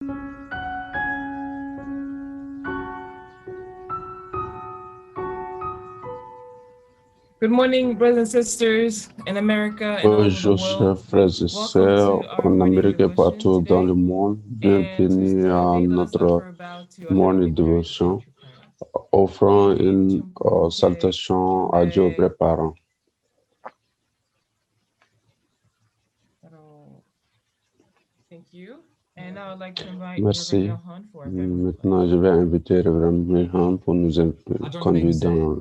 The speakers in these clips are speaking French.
Good morning, brothers and sisters in America and all over the Bonjour, chers world. frères et Welcome sœurs to our en morning Amérique et devotion partout dans le today. monde. And to Bienvenue start our à day, let us notre offer a bow to our morning Heavenly Parent devotion, spiritual parent. offrant une Chumbuke, salutation à Dieu Chumbe. vrai parent. Thank you. And now I'd like to invite Merci. Reverend Mel Hunt for our family Maintenant, je vais inviter Révérend Milhan pour nous conduire dans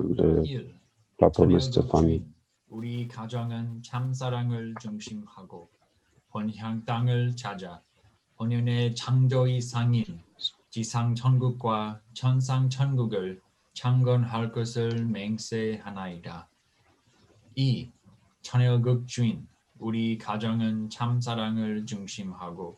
la promesse de famille. 우리 가정은 참사랑을 중심하고 본향 땅을 찾아 본연의 창조의 상인 지상 천국과 천상 천국을 창건할 것을 맹세하나이다. 2. 천여국 주인 우리 가정은 참사랑을 중심하고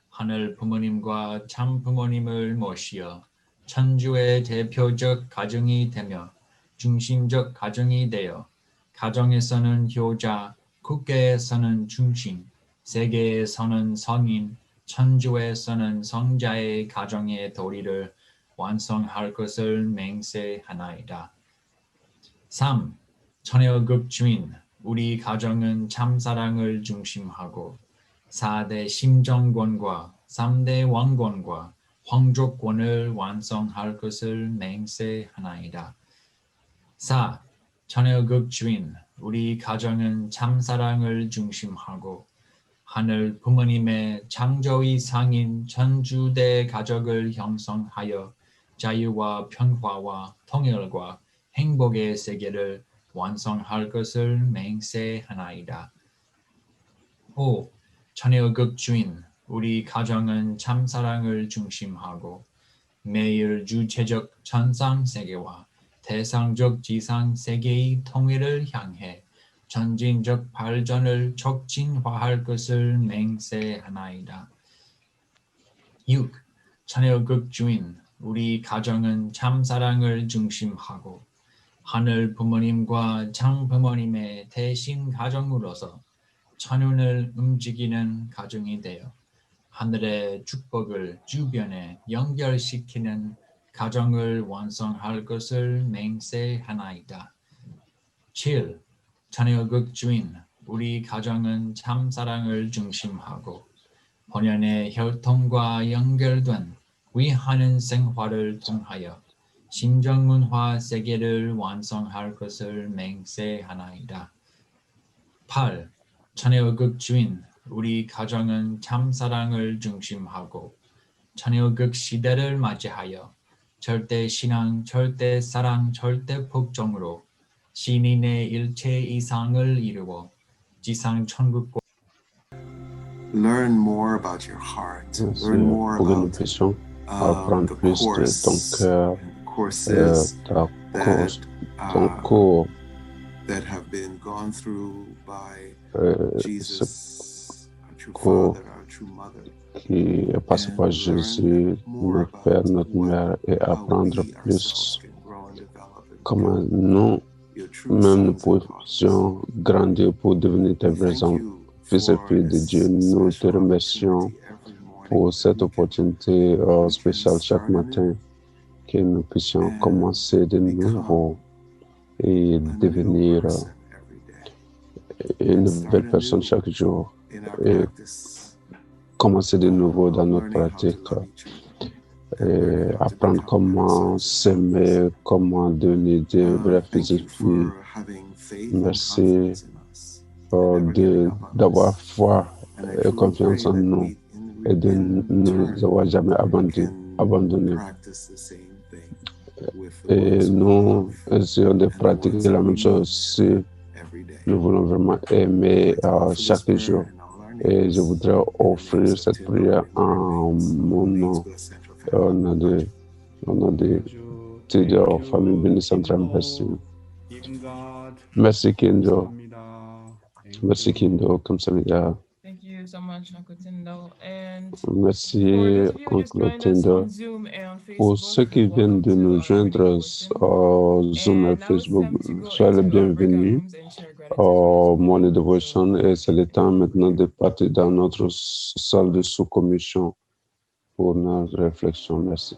하늘 부모님과 참 부모님을 모시어 천주의 대표적 가정이 되며 중심적 가정이 되어 가정에서는 효자, 국가에서는 중심, 세계에서는 성인, 천주에서는 성자의 가정의 도리를 완성할 것을 맹세하나이다. 3. 천여국 주인 우리 가정은 참사랑을 중심하고 4대 심정권과 3대 왕권과皇族권을 완성할 것을 맹세하나이다. 4. 천여국 주인 우리 가정은 참사랑을 중심하고 하늘 부모님의 창조의 상인 천주대 가족을 형성하여 자유와 평화와 통일과 행복의 세계를 완성할 것을 맹세하나이다. 5. 천여국 주인 우리 가정은 참사랑을 중심하고 매일 주체적 천상 세계와 대상적 지상 세계의 통일을 향해 전진적 발전을 촉진화할 것을 맹세하나이다. 6. 천여국 주인 우리 가정은 참사랑을 중심하고 하늘 부모님과 장 부모님의 대신 가정으로서 천운을 움직이는 가정이 되어 하늘의 축복을 주변에 연결시키는 가정을 완성할 것을 맹세하나이다. 7. 천여국 주인 우리 가정은 참사랑을 중심하고 본연의 혈통과 연결된 위하는 생활을 통하여 신정문화 세계를 완성할 것을 맹세하나이다. 8. 천여국 주인 우리 가정은 참사랑을 중심하고 천여국 시대를 맞이하여 절대 신앙, 절대 사랑, 절대 복종으로 신인의 일체 이상을 이루어 지상 천국과 Learn more about your heart. Merci Learn more pour que nous about puissions apprendre the plus de ton course cœur, and courses ton cours, that have been gone through by ce Jesus, our true cours Father, our true Mother. qui est passé par Jésus, notre Père, notre Mère, et apprendre plus comment nous-mêmes nous puissions grandir pour devenir tes vrais fils et filles de Dieu. Nous te remercions pour cette opportunité spéciale chaque matin, que nous puissions commencer de nouveau et devenir une nouvelle personne chaque jour et commencer de nouveau dans notre pratique et apprendre comment s'aimer, comment devenir des vrais fils et filles. Merci d'avoir foi et confiance en nous et de ne nous avoir jamais abandonnés. Et nous essayons de pratiquer la même chose si nous voulons vraiment aimer chaque jour. Et je voudrais offrir cette prière en mon nom, au nom de famille Béni Centrale. Merci. Merci Kindo. Merci Kindo, comme ça là. Thank you so much, Uncle Tindo. And Merci for those of you who just Oncle joined us Tindo. on Zoom and on Pour Facebook, ceux qui viennent de nous joindre au Zoom et Facebook, soyez les bienvenus au Morning Devotion et c'est le temps maintenant de partir dans notre salle de sous-commission pour notre réflexion. Merci.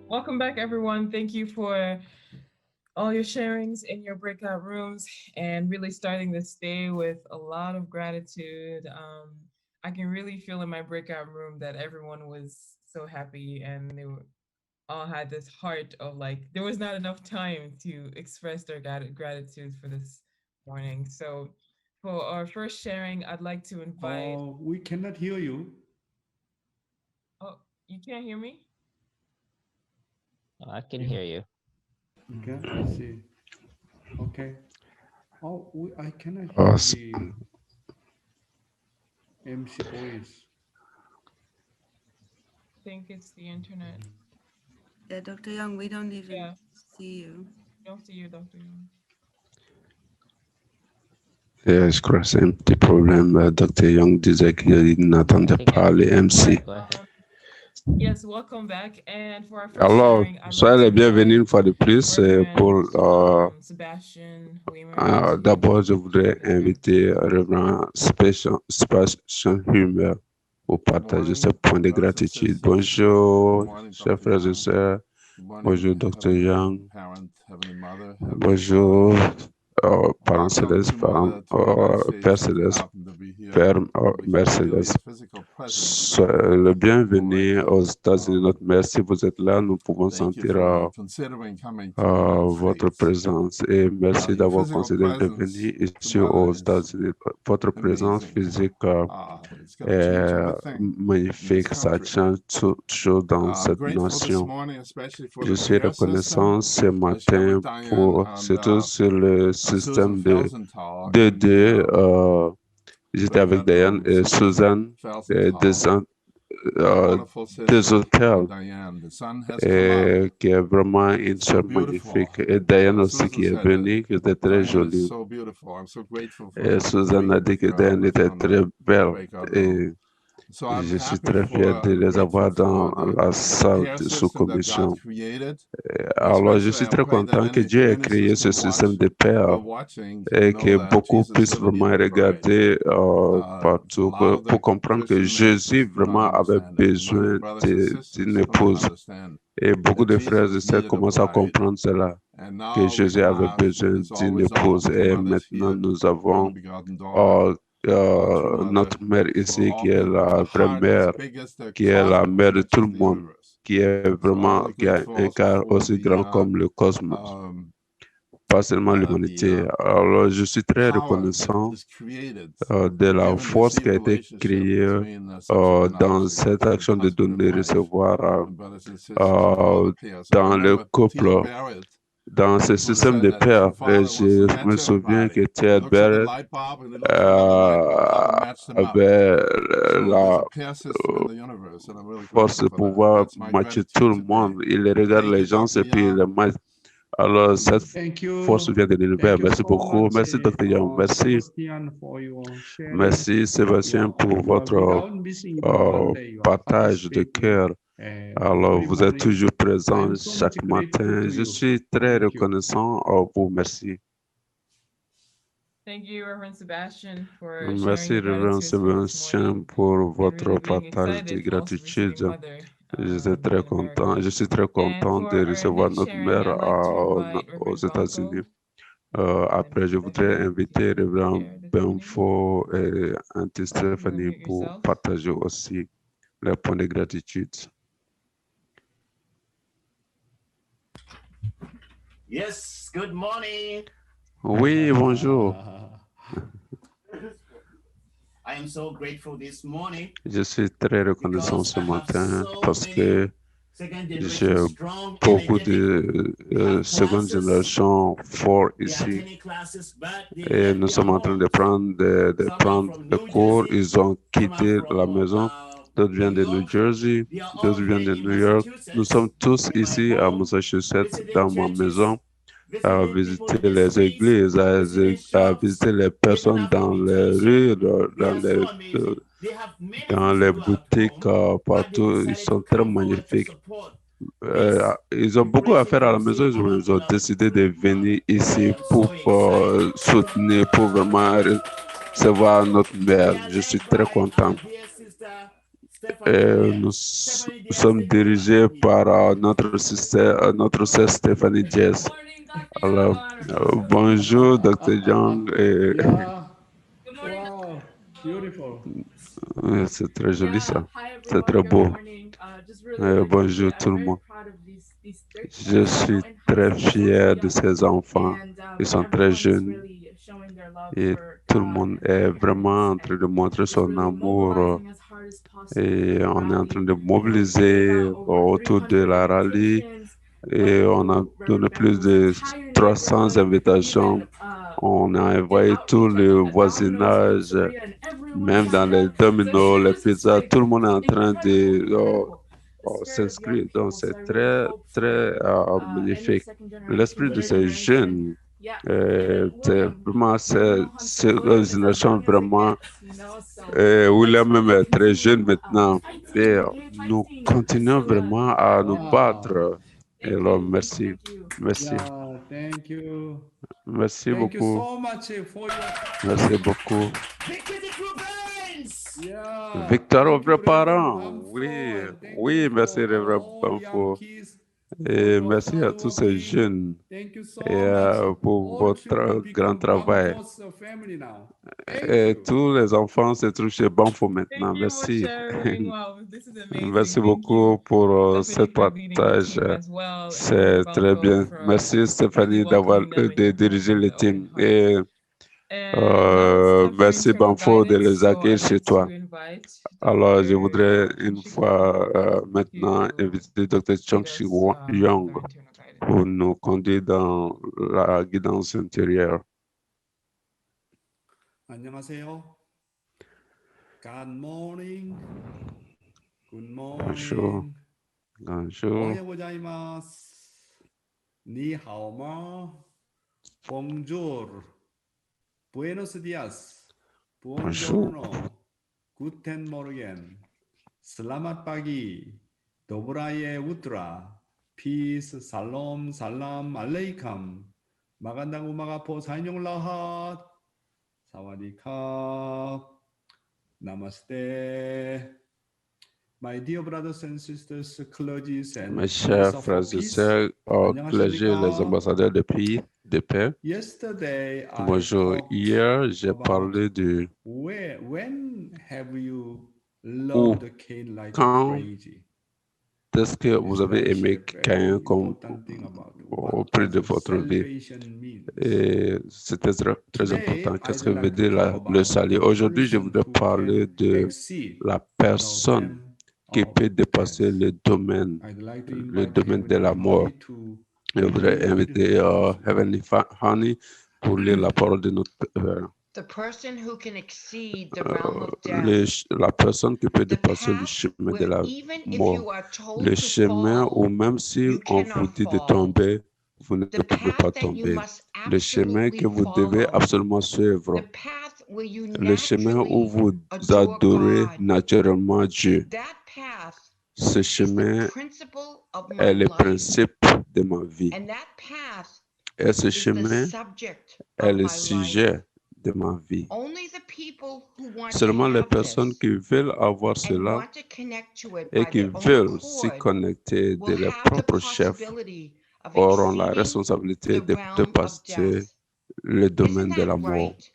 Welcome back, everyone. Thank you for all your sharings in your breakout rooms and really starting this day with a lot of gratitude. I can really feel in my breakout room that everyone was so happy and all had this heart of like, there was not enough time to express their gratitude for this morning. So, for our first sharing, I'd like to invite. We cannot hear you. Oh, you can't hear me? I can hear you. Okay, I see. Okay. I cannot Oh, hear the MC voice. I think it's the internet. Yeah, Dr. Young, we don't even Yeah. see you. Don't see you, Dr. Young. je crois que c'est un petit problème. Dr. Young disait qu'il n'attendait pas les MC. Go ahead. Yes, welcome back. And for our first Alors, sharing, I'd soyez like les to bienvenus une invite fois de plus pour Reverend, Sebastian Weimer. d'abord je voudrais inviter Reverend Sebastian Humer pour partager ce point de gratitude. Bonjour, chers frères et sœurs. Bonjour, Dr. Young. Bonjour, parents célestes, Père céleste, Père Mère céleste. Soyez le bienvenu aux États-Unis. Notre merci, vous êtes là. Nous pouvons sentir votre présence et merci d'avoir considéré de venir ici aux États-Unis. Votre présence physique est magnifique. Ça change toute chose dans cette nation. Je suis reconnaissant ce matin surtout sur le système de 2D. J'étais avec Diane et Suzanne et des hôtels et qui est vraiment une sœur magnifique. Et Diane aussi qui est venue, qui était très jolie. Et Suzanne a dit que Diane était très belle. Et je suis très fier de les avoir dans la salle de sous-commission. Alors, je suis très content que Dieu ait créé ce système de paix et que beaucoup puissent vraiment regarder partout pour comprendre que Jésus vraiment avait besoin d'une épouse. Et beaucoup de frères et sœurs commencent à comprendre cela, que Jésus avait besoin d'une épouse. Et maintenant, nous avons notre mère ici, qui est la vraie mère, qui est la mère de tout le monde, qui est vraiment, qui a un cœur aussi grand comme le cosmos, pas seulement l'humanité. Alors, je suis très reconnaissant de la force qui a été créée dans cette action de donner et recevoir dans le couple. Dans ce système de paix, je me souviens que Ted Barrett avait la force de pouvoir matcher tout le monde. Il regarde les gens et puis il les match. Alors, cette force vient de l'univers. Merci beaucoup. Merci, Dr. Young. Merci. Merci, Sébastien, pour votre partage de cœur. Alors, vous êtes toujours présent chaque matin. Je suis très reconnaissant pour vous. Merci. Merci, Reverend Sébastien, pour votre partage de gratitude. Je suis très content de recevoir notre mère aux États-Unis. Après, je voudrais inviter Reverend Benfo et Auntie Stéphanie pour partager aussi les points de gratitude. Yes, good morning. Oui, bonjour. I am so grateful this morning. Je suis très reconnaissant ce matin parce que j'ai beaucoup de seconde génération forts ici et nous sommes en train de prendre des cours. Ils ont quitté la maison. D'autres viennent de New Jersey, d'autres viennent de New York. Nous sommes tous ici à Massachusetts, dans ma maison, à visiter les églises, à visiter les personnes dans les rues, dans les boutiques, partout. Ils sont très magnifiques. Ils ont beaucoup à faire à la maison. Ils ont décidé de venir ici pour soutenir, pour vraiment recevoir notre mère. Je suis très content. Nous sommes dirigés par notre sœur Stéphanie Jess. Alors, bonjour, Dr. Young. Yeah. Good morning, Wow. Beautiful. C'est très joli ça. Hi, C'est everyone. très Good beau. morning. Just really quickly, Bonjour tout I'm le very monde. proud of these 13 Je suis in high très school, so fier de young. ces enfants. And Ils sont très everyone's jeunes really showing their love et for tout le God monde and est their vraiment en parents train de and montrer just son really amour mobilizing as hard as possible et for the on est en train rally. de We mobiliser got over autour de 300 la rallye invitations. et on a donné plus de 300 invitations. On a envoyé tout le voisinage, même dans les dominos, les pizzas, tout le monde est en train de s'inscrire. Donc, c'est très, très magnifique. L'esprit de ces jeunes, c'est vraiment, c'est une génération vraiment, William même est très jeune maintenant. Et nous continuons vraiment à nous Wow. battre. Et alors, merci. Merci. Yeah, thank you. Merci Thank you beaucoup. so much for your Merci beaucoup. Victory through parents. yeah. Victoire aux Thank you, vrais parents. Reverend Oui, Bamford. Thank oui, you merci, for our Révérend all young Bamfo. kids, Et for your merci à hard tous ces working. jeunes Thank you so et much. pour All votre children grand become travail. Bamford's family now. Thank Et you. tous les enfants se trouvent chez Bamfo Thank maintenant. you for Merci. sharing. Wow, this is amazing. Merci Thank beaucoup you, pour ce Stephanie, for leading the partage. team as well, and C'est très Balco bien. for Merci Stéphanie really d'avoir welcoming them in de your diriger home le with open team. hearts. Et And now it's time for merci internal Bamfo de guidance. les So accueillir I'd chez like toi. to invite Alors, je Dr. voudrais Chung une Shi fois Wong maintenant to inviter Dr. Chung lead Shi us with Young our internal guidance. pour nous conduire dans la guidance intérieure. 안녕하세요. Good morning. Good Bonjour. morning. Bonjour. 오하요 고자이마스. 니하오마. Bonjour. Buenos días. Bonjour. Buongiorno. Guten Morgen. Selamat pagi. Dobraye utra. Peace. Salam. Salam. Alaikum. Magandang umaga po sa inyong lahat. Sawadee-kap. Namaste. My dear brothers and sisters, clergies and Mes members chers of frères our et peace. sœurs, clergés, les 안녕하십니까? ambassadeurs de pays, de paix. Yesterday, I Bonjour. talked Hier, j'ai about parlé de when have you où, loved Cain like quand crazy? est-ce que This vous avez very aimé very Caïn comme important thing about au what prix de does votre vie? salvation means. Et c'était très Today, important. Qu'est-ce I'd que veut like to dire talk le about salut? the Aujourd'hui, je person voudrais who parler can de exceed la the personne realm qui of peut dépasser death. le domaine I'd like to de invite la Heavenly mort. Honey to Je voudrais read inviter God's Heavenly Honey pour lire la parole de notre The person who can exceed the realm of death, la personne qui peut the dépasser le path chemin de where la even if mort. you are told Le to chemin où fall, même si you on vous cannot dit de fall. tomber, vous ne The pouvez pas path that you tomber. must Le chemin que absolutely vous devez follow, absolument suivre. the path where you Le chemin où naturally vous adore adorez God, naturellement Dieu. that path Ce is chemin the principle of my est le life. principe de ma vie. And that path Et ce is the chemin subject est of le my sujet life. de ma vie. Only the people who want to Seulement les have personnes this qui veulent avoir and cela want to connect to it et by qui their own veulent s'y accord connecter de will leur have the propre chef possibility of auront la exceeding responsabilité the de realm of dépasser death. le Isn't domaine de la that mort, right?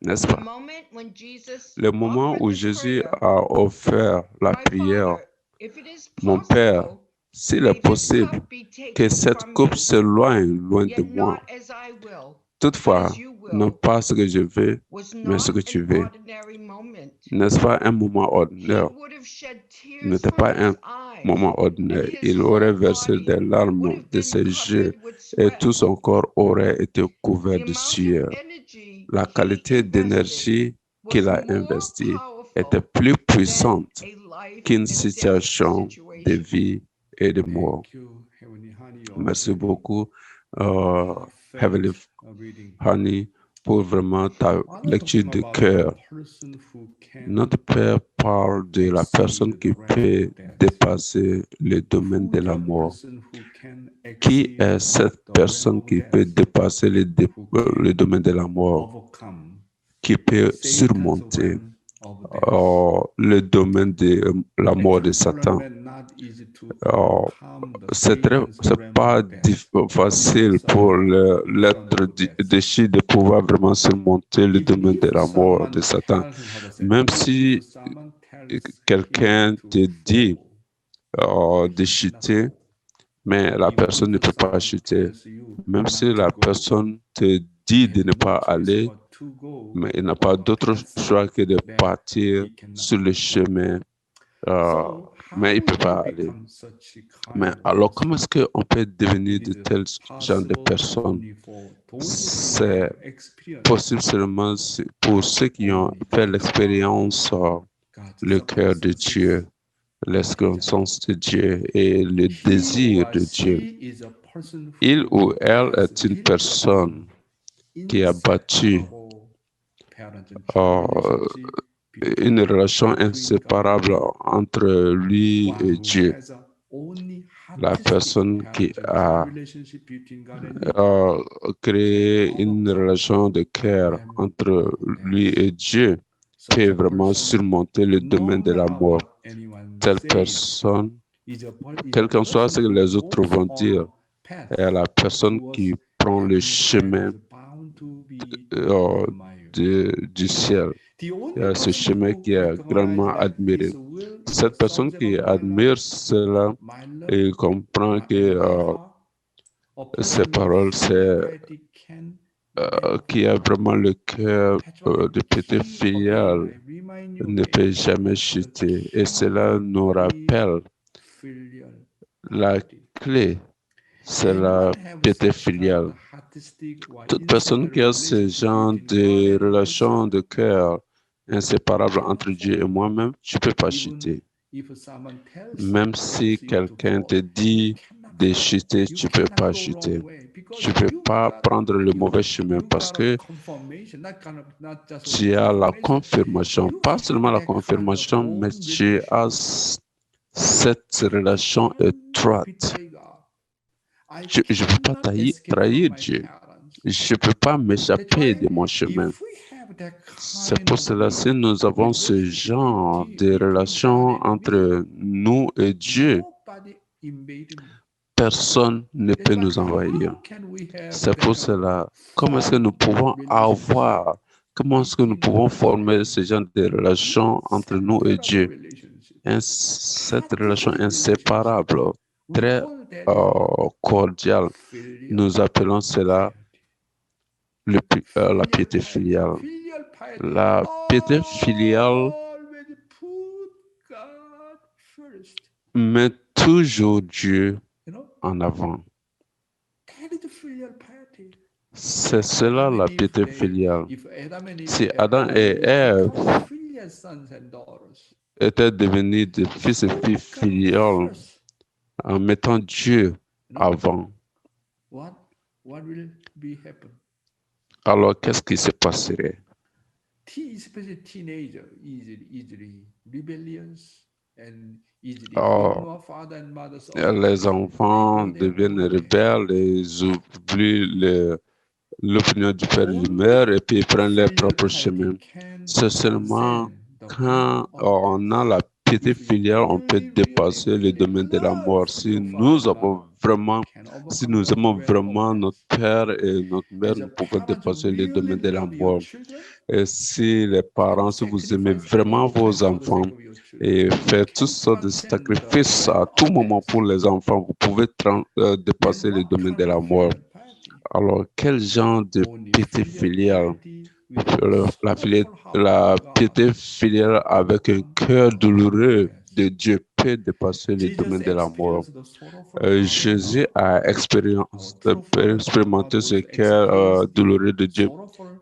n'est-ce The pas? moment when Jesus Le moment offered où the Jésus prayer, a offert la my prière, Father, if it is mon Père, possible, s'il may est this possible cup be que taken cette from coupe me, s'éloigne loin de yet moi. not as I will, but Toutefois, as you non will, pas ce que je veux, was mais ce not que tu an veux. ordinary moment. N'est-ce pas un moment He ordinaire? would have shed Ce tears n'était from pas un his eyes, moment and ordinaire. his Il aurait whole versé body des would larmes have de been ses yeux covered with et sweat. tout son corps aurait été couvert The de amount of sueur. energy La he qualité invested d'énergie qu'il was a more investie était powerful plus than puissante a life qu'une and death situation de situation. vie et de mort. Thank you, Heavenly Honey. You are Merci very beaucoup, heartfelt Heavenly reading. Honey, pour vraiment ta While we're lecture talking de about cœur. the person who can Notre Père parle de la personne exceed qui the realm peut of death. dépasser le domaine Who de is la the mort. person who can Qui exceed est cette the personne realm of qui peut death? dépasser Who can le domaine de la mort, overcome qui peut Satan's surmonter realm le domaine de la mort de Satan. C'est pas facile pour l'être déchu de pouvoir vraiment surmonter le domaine de la mort de Satan. Même si quelqu'un te dit de chuter, mais la personne ne peut pas chuter. Même si la personne te dit de ne pas aller, mais il n'a pas d'autre choix que de partir sur le chemin, mais il ne peut pas aller. Mais alors, comment est-ce qu'on peut devenir de tels genre de personnes? C'est possible seulement pour ceux qui ont fait l'expérience, le cœur de Dieu, l'expérience de Dieu et le désir de Dieu. Il ou elle est une personne qui a bâti une relation inséparable entre lui et Dieu. La personne qui a créé une relation de cœur entre lui et Dieu peut vraiment surmonter le domaine de la mort. Telle personne, quel qu'en soit ce que les autres vont dire, est la personne qui prend le chemin du ciel. Ce chemin qui est grandement admiré. Cette personne qui admire cela et comprend que ces paroles, c'est qui a vraiment le cœur de petit filial, ne peut jamais chuter. Et cela nous rappelle la clé, c'est la piété filiale. Toute personne qui a ce genre de relation de cœur inséparable entre Dieu et moi-même, je ne peux pas chuter. Même si quelqu'un te dit de chuter, tu ne peux pas chuter. Tu ne peux pas prendre le mauvais chemin parce que tu as la confirmation, pas seulement la confirmation, mais tu as cette relation étroite. Je ne peux pas trahir Dieu. Je ne peux pas m'échapper de mon chemin. C'est pour cela, si nous avons ce genre de relation entre nous et Dieu, personne ne peut nous envahir. C'est pour cela, comment est-ce que nous pouvons former ce genre de relation entre nous et Dieu? Cette relation inséparable, très cordiale, nous appelons cela la piété filiale. La piété filiale met toujours Dieu en avant. C'est cela la piété filiale. Si Adam et Ève étaient devenus des fils et filles filiales en mettant Dieu avant, alors qu'est-ce qui se passerait? Les enfants deviennent rebelles et ils oublient l'opinion du père et du mère et puis ils prennent leur propre chemin. C'est seulement quand on a la piété filiale, on peut dépasser le domaine de la mort. Si nous aimons vraiment notre père et notre mère, nous pouvons dépasser le domaine de la mort. Et si les parents, si vous aimez vraiment vos enfants et faites toutes sortes de sacrifices à tout moment pour les enfants, vous pouvez dépasser le domaine de la mort. Alors, quel genre de piété filiale? La piété filiale avec un cœur douloureux de Dieu peut dépasser le domaine de la mort. Jésus a expérimenté ce cœur douloureux de Dieu.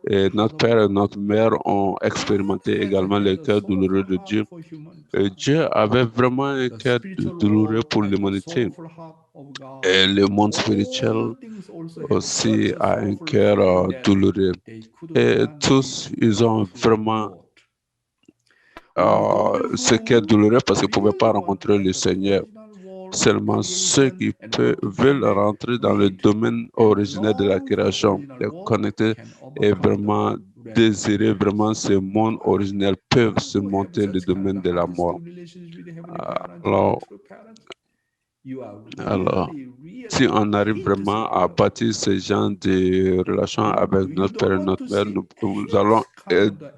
Et notre père et notre mère ont expérimenté également le cœur douloureux de Dieu. Et Dieu avait vraiment un cœur douloureux pour l'humanité. Et le monde spirituel aussi a un cœur douloureux. Et tous, ils ont vraiment ce cœur douloureux parce qu'ils ne pouvaient pas rencontrer le Seigneur. Seulement ceux qui veulent rentrer dans le domaine originel de la création, de connecter et vraiment désirer vraiment ce monde originel peuvent surmonter le domaine de la mort. Alors, alors, si on arrive vraiment à bâtir ce genre de relations avec notre Père et notre Mère, nous allons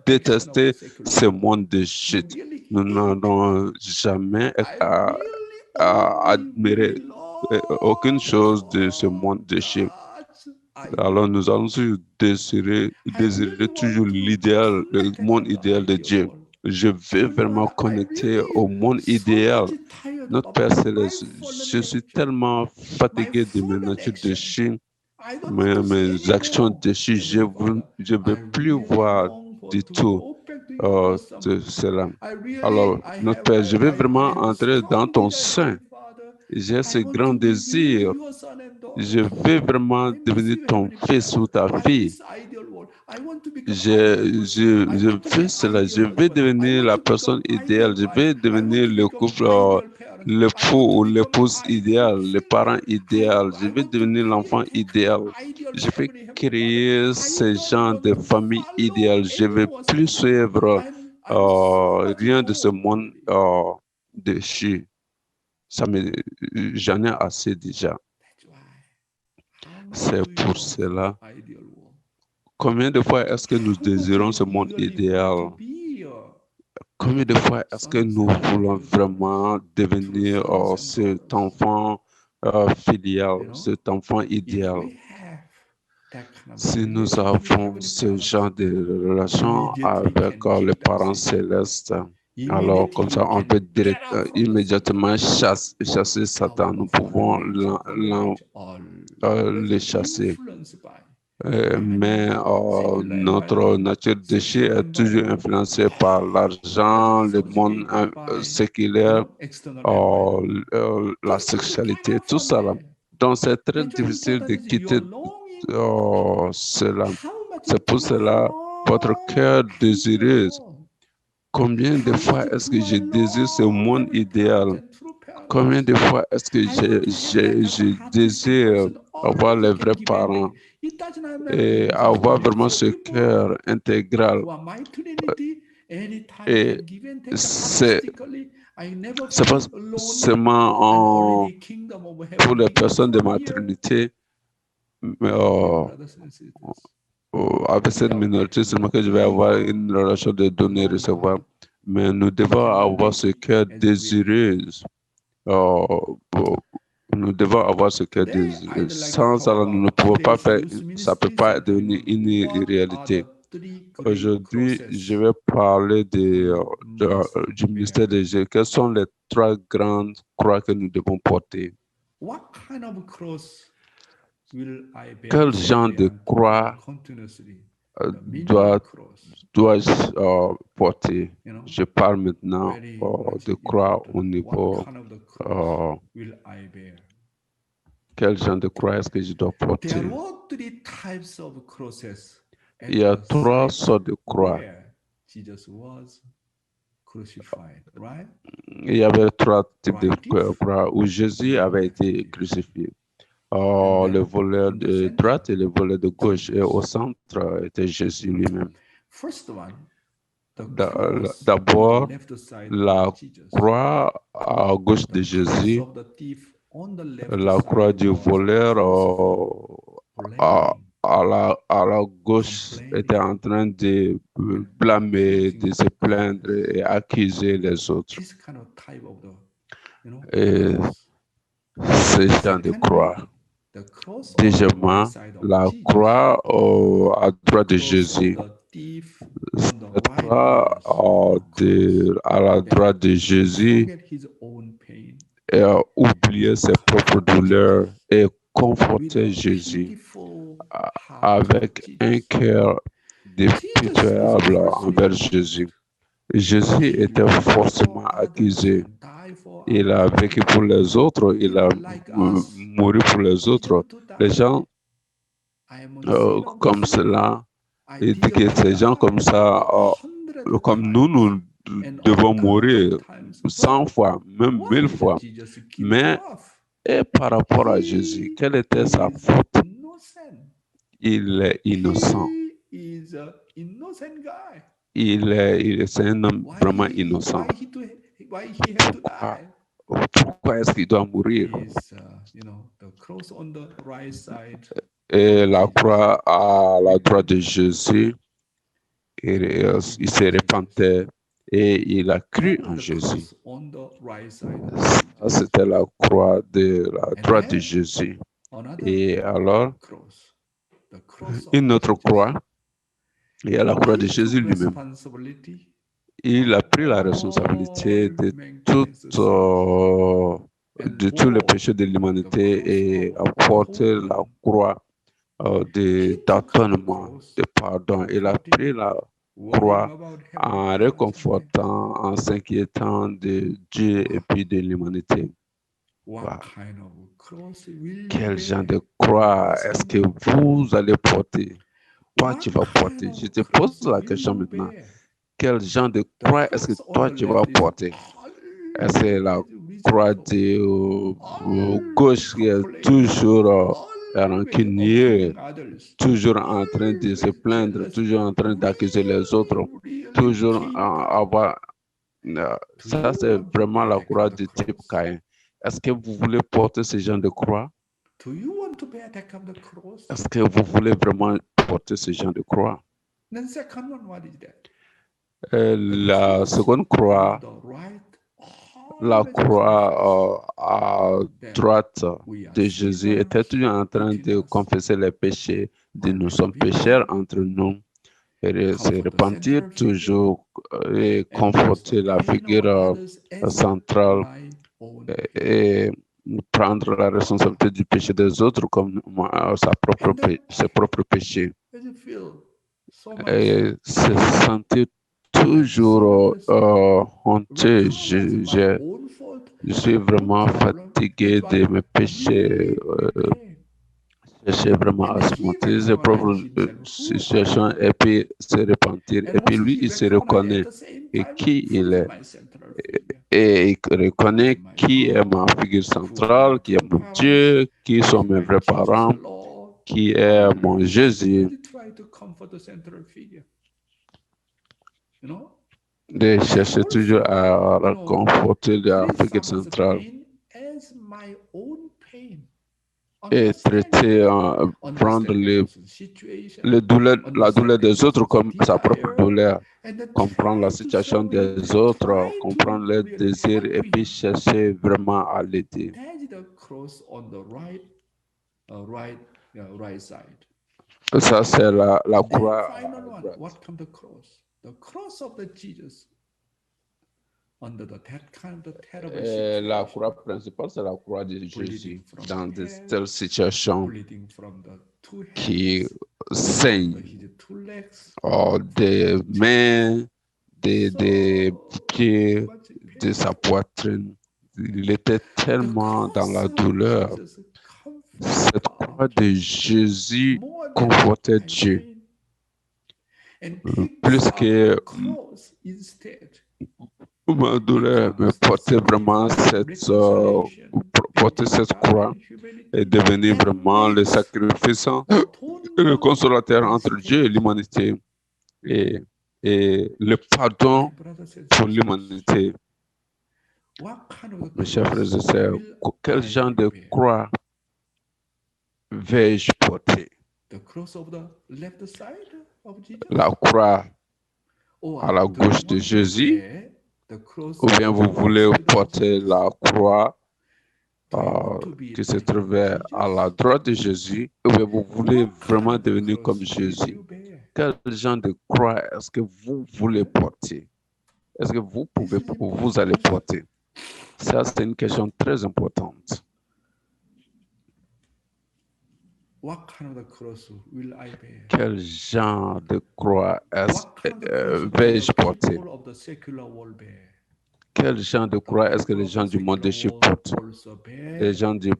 détester ce monde de shit. Nous n'allons jamais admirer aucune chose de ce monde de shit. Alors nous allons désirer toujours l'idéal, le monde idéal de Dieu. Je veux vraiment connecter au monde idéal. Notre Père Céleste, je suis tellement fatigué de mes natures de chien, mes actions de chien. Je ne veux plus voir du tout de cela. Alors, notre Père, je veux vraiment entrer dans ton sein. J'ai ce grand désir. Je veux vraiment devenir ton fils ou ta fille. Je veux cela. Je veux devenir la personne idéale. Je veux devenir le couple, l'époux ou l'épouse idéale, le parent idéal. Je veux devenir l'enfant idéal. Je veux créer ce genre de famille idéale. Je ne veux plus suivre rien de ce monde déchu. J'en ai assez déjà. C'est pour cela. Combien de fois est-ce que nous désirons ce monde idéal? Combien de fois est-ce que nous voulons vraiment devenir cet enfant filial, cet enfant idéal? Si nous avons ce genre de relation avec les parents célestes, alors comme ça, on peut immédiatement chasser Satan. Nous pouvons le chasser. Mais notre nature déchue est toujours influencée par l'argent, le monde séculaire, la sexualité, tout ça. Donc, c'est très difficile de quitter cela. C'est pour cela votre cœur désireuse. Combien de fois est-ce que je désire ce monde idéal? Combien de fois est-ce que je désire avoir les vrais parents et avoir vraiment ce cœur intégral? Et c'est pas seulement pour les personnes de ma trinité, mais avec cette minorité, seulement que je vais avoir une relation de donner-recevoir. Mais nous devons avoir ce cœur désireux. Nous devons avoir ce cœur désireux. Sans cela, nous ne pouvons pas faire, ça ne peut pas devenir une réalité. Aujourd'hui, je vais parler du ministère de Jésus. Quelles sont les 3 grandes croix que nous devons porter? Quel genre de croix dois-je porter? Je parle maintenant de croix au niveau. Quel genre de croix est-ce que je dois porter? Il y a 3 sortes de croix. Il y avait 3 types de croix où Jésus avait été crucifié. Le volet de droite et le volet de gauche. Et au centre était Jésus lui-même. D'abord, la croix à gauche de Jésus, la croix du voleur à la gauche était en train de blâmer, de se plaindre et accuser les autres. Et ce genre de croix. Deuxièmement, la croix à droite de Jésus. Cette croix à la droite de Jésus et oublier ses propres douleurs et conforter Jésus avec un cœur pitoyable envers Jésus. Jésus était forcément accusé. Il a vécu pour les autres, il a mouru pour les autres. Les gens comme cela, il dit que ces gens comme ça, comme nous devons mourir 100 fois, même 1000 fois. Mais et par rapport à Jésus, quelle était sa faute? Il est innocent. innocent guy. C'est un homme Why vraiment he- innocent. Why he had to Pourquoi? die? Pourquoi est-ce qu'il doit mourir? Is the cross on the right side. Et la croix à la droite de Jésus, il se repentait et il a cru en And the Jésus. cross on the right side. Ça, c'était la croix de la And droite de then Jésus. another Et alors, cross. The cross of une autre Jesus. croix, il y a la croix de He Jésus took lui-même. responsibility Il a pris la all responsabilité de mankind's sins. de tous les péchés de l'humanité et a porté la croix d'atonement, de pardon. Il a pris la croix en réconfortant, en s'inquiétant de Dieu et puis de l'humanité. What kind of cross will you Quel genre bear? de croix est-ce que vous allez porter? Toi, What tu vas kind porter. of Je te cross pose la will question you maintenant. bear? Quel genre de The croix est-ce que cross on toi, the tu vas left is porter? Est-ce que la croix de gauche qui est toujours rancunier, toujours en train de se plaindre, toujours en train d'accuser les autres, toujours avoir... Ça, c'est vraiment la croix du type Caïn. Est-ce que vous voulez porter ce genre de croix? Do you want to bear that kind of cross? Est-ce que vous voulez vraiment porter ce genre de croix? Then second one, what is that? La seconde croix, la croix à droite de Jésus était toujours en train de confesser les péchés, de nous sommes pécheurs entre nous, et se repentir toujours et conforter la figure centrale et prendre la responsabilité du péché des autres comme ses propres péchés. Et se sentir toujours honteux. Je suis vraiment fatigué de mes péchés. Chercher vraiment à surmonter ses propres situations et puis se repentir. Et puis lui, il se reconnaît et qui il est. Et il reconnaît qui est ma figure centrale, qui est mon Dieu, qui sont mes vrais parents, qui est mon Jésus. De chercher toujours à réconforter la figure centrale et traiter, prendre la douleur des autres comme sa propre douleur, comprendre la situation des autres, comprendre leurs désirs et puis chercher vraiment à l'aider. Ça, c'est la croix. Et la croix principale, c'est la croix de Jésus dans de telles situations qui saignent des mains, des pieds, de sa poitrine. Il était tellement dans la douleur. Cette croix de Jésus confortait Dieu. Plus que ma douleur, mais porter vraiment porter cette croix et devenir vraiment le sacrifice et le consolateur entre Dieu et l'humanité et le pardon pour l'humanité. Mes chers frères et sœurs, quel genre de croix vais-je porter? La croix à la gauche de Jésus, ou bien vous voulez porter la croix qui se trouvait à la droite de Jésus, ou bien vous voulez vraiment devenir comme Jésus. Quel genre de croix est-ce que vous voulez porter? Est-ce que vous pouvez ou vous allez porter? Ça, c'est une question très importante. Quel genre de croix vais-je porter? Quel genre de croix est-ce que les gens du monde déchu portent? Les gens du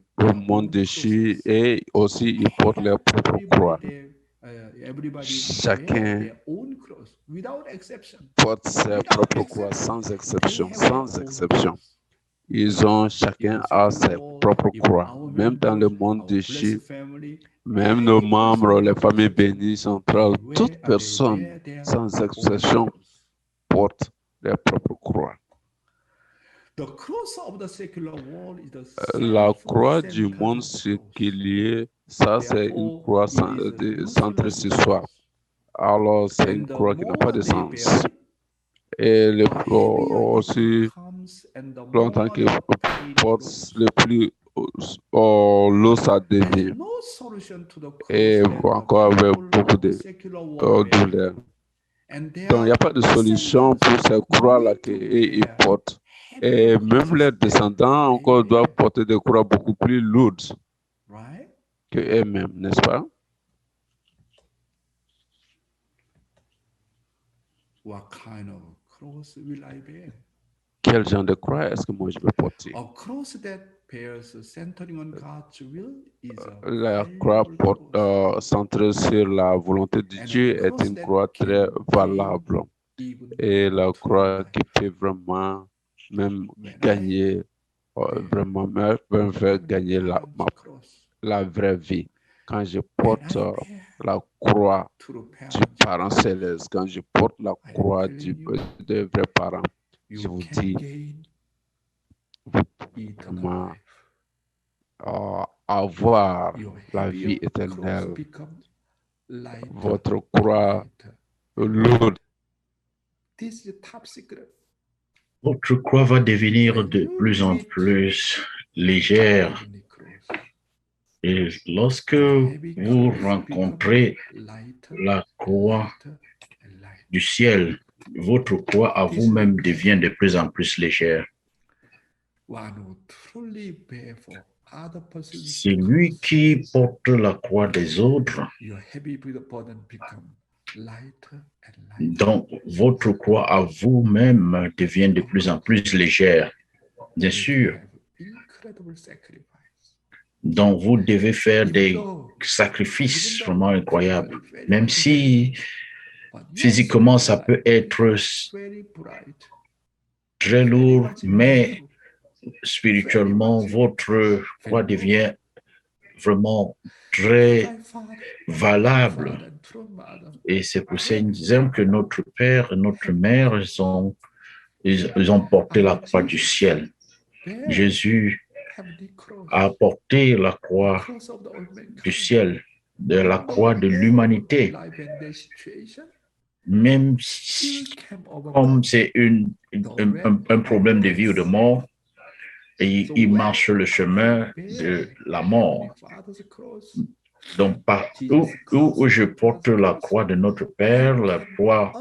monde déchu et aussi ils portent leur propre croix. Chacun porte ses propres croix sans exception, sans exception. Ils ont chacun à ses propres croix. Même dans le monde déchu, même nos membres, les familles bénies centrales, toute personne, sans exception, porte leur propre croix. La croix du monde séculier, ça c'est une croix centrée sur soi. Alors c'est une croix qui n'a pas de sens. Et aussi longtemps qu'il porte le plus l'eau ça devient. Et encore avec beaucoup de douleur. Donc il n'y a pas de solution pour ces croix-là qu'ils portent. Et même les descendants encore doivent porter des croix beaucoup plus lourdes que eux-mêmes, n'est-ce pas? Quel genre de croix est-ce que moi je vais porter? La croix centrée sur la volonté de Dieu est une croix très valable. Et la croix qui peut vraiment même gagner, vraiment me faire gagner la vraie vie. Quand je porte la croix du parent céleste, quand je porte la croix des vrais parents, je vous dis, vous pouvez vraiment avoir la vie éternelle. Votre croix lourde. Votre croix va devenir de plus en plus légère. Et lorsque vous rencontrez la croix du ciel, votre croix à vous-même devient de plus en plus légère. C'est lui qui porte la croix des autres. Donc, votre croix à vous-même devient de plus en plus légère. Bien sûr. Donc, vous devez faire des sacrifices vraiment incroyables. Même si physiquement, ça peut être très lourd, mais spirituellement, votre foi devient vraiment très valable. Et c'est pour ça que notre père et notre mère, ils ont porté la croix du ciel. Jésus a porté la croix du ciel, de la croix de l'humanité. Même si, comme c'est un problème de vie ou de mort, et il marche le chemin de la mort. Donc, partout où je porte la croix de notre Père, la croix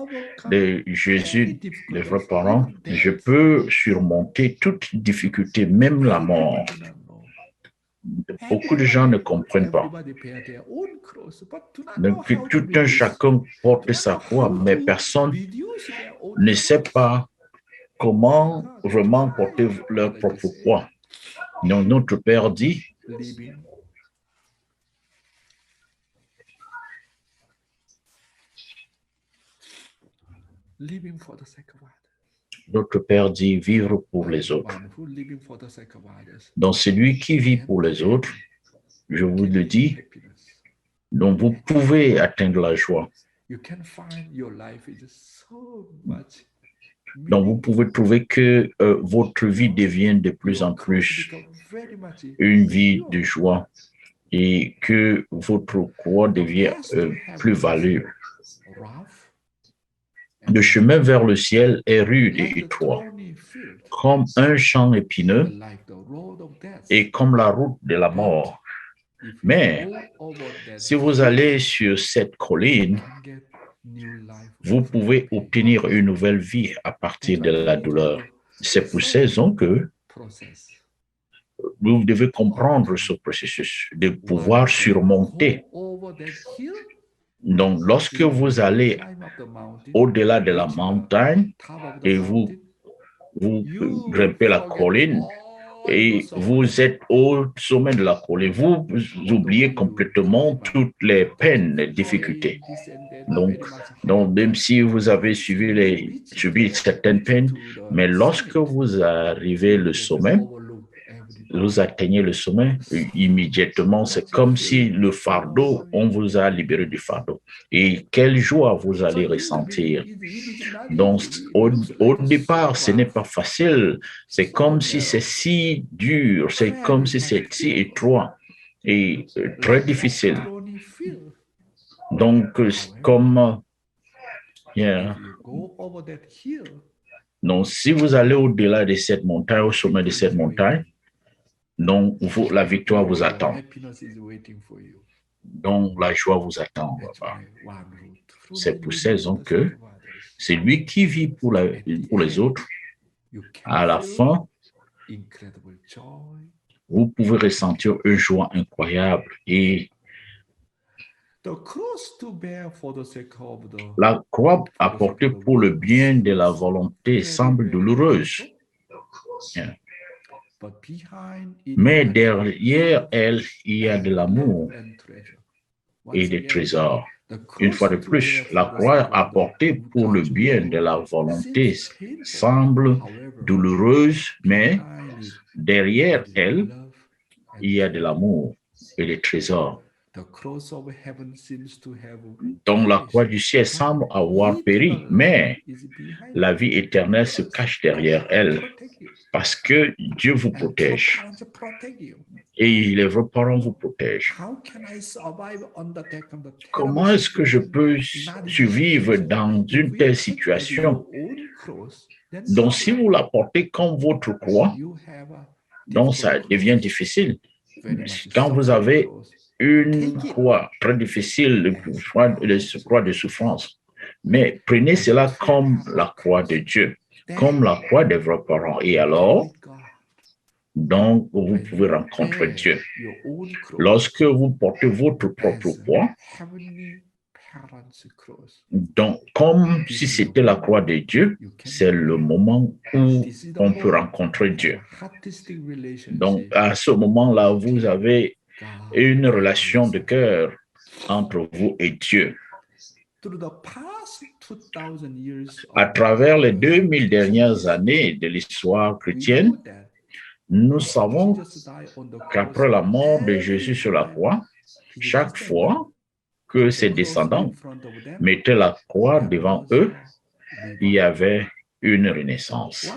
de Jésus, les vrais parents, je peux surmonter toute difficulté, même la mort. Beaucoup de gens ne comprennent pas. Donc, tout un chacun porte sa croix, mais personne ne sait pas comment vraiment porter leur propre croix. Donc, notre Père dit, notre Père dit vivre pour les autres. Donc, celui qui vit pour les autres, je vous le dis, donc vous pouvez atteindre la joie. Donc, vous pouvez trouver que votre vie devient de plus en plus une vie de joie et que votre croix devient plus value. Le chemin vers le ciel est rude et étroit, comme un champ épineux et comme la route de la mort. Mais si vous allez sur cette colline, vous pouvez obtenir une nouvelle vie à partir de la douleur. C'est pour ces raisons que vous devez comprendre ce processus, de pouvoir surmonter. Donc, lorsque vous allez au-delà de la montagne et vous grimpez la colline, et vous êtes au sommet de la colline. Vous oubliez complètement toutes les peines, les difficultés. Donc même si vous avez subi certaines peines, mais lorsque vous arrivez le sommet, vous atteignez le sommet, immédiatement, c'est comme si le fardeau, on vous a libéré du fardeau. Et quelle joie vous allez ressentir. Donc, au départ, ce n'est pas facile. C'est comme si c'est si dur, c'est comme si c'est si étroit et très difficile. Donc, comme... Donc, si vous allez au-delà de cette montagne, au sommet de cette montagne, donc la victoire vous attend. Donc, la joie vous attend. C'est pour ces raisons que c'est lui qui vit pour les autres. À la fin, vous pouvez ressentir une joie incroyable. Et la croix apportée pour le bien de la volonté semble douloureuse. Mais derrière elle, il y a de l'amour et des trésors. Une fois de plus, la croix apportée pour le bien de la volonté semble douloureuse, mais derrière elle, il y a de l'amour et des trésors. Donc la croix du ciel semble avoir péri, mais la vie éternelle se cache derrière elle parce que Dieu vous protège et les vrais parents vous protègent. Comment est-ce que je peux survivre dans une telle situation? Donc si vous la portez comme votre croix, donc ça devient difficile. Quand vous avez une croix très difficile, une croix de souffrance. Mais prenez cela comme la croix de Dieu, comme la croix de vos parents. Et alors, donc, vous pouvez rencontrer Dieu. Lorsque vous portez votre propre croix, donc, comme si c'était la croix de Dieu, c'est le moment où on peut rencontrer Dieu. Donc, à ce moment-là, vous avez une relation de cœur entre vous et Dieu. À travers les 2000 dernières années de l'histoire chrétienne, nous savons qu'après la mort de Jésus sur la croix, chaque fois que ses descendants mettaient la croix devant eux, il y avait une renaissance.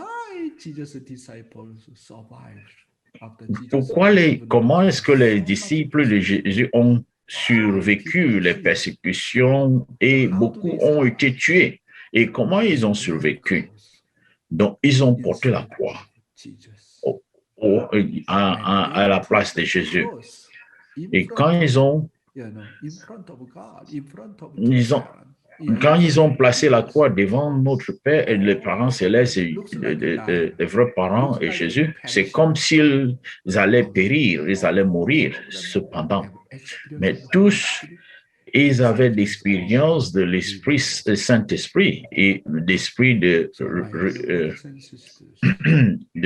Comment est-ce que les disciples de Jésus ont survécu les persécutions et beaucoup ont été tués? Et comment ils ont survécu? Donc, ils ont porté la croix à la place de Jésus. Et quand ils ont placé la croix devant notre Père et les parents célestes, les vrais parents et Jésus, c'est comme s'ils allaient périr, ils allaient mourir. Cependant, mais tous, ils avaient l'expérience de l'Esprit Saint-Esprit et d'esprit de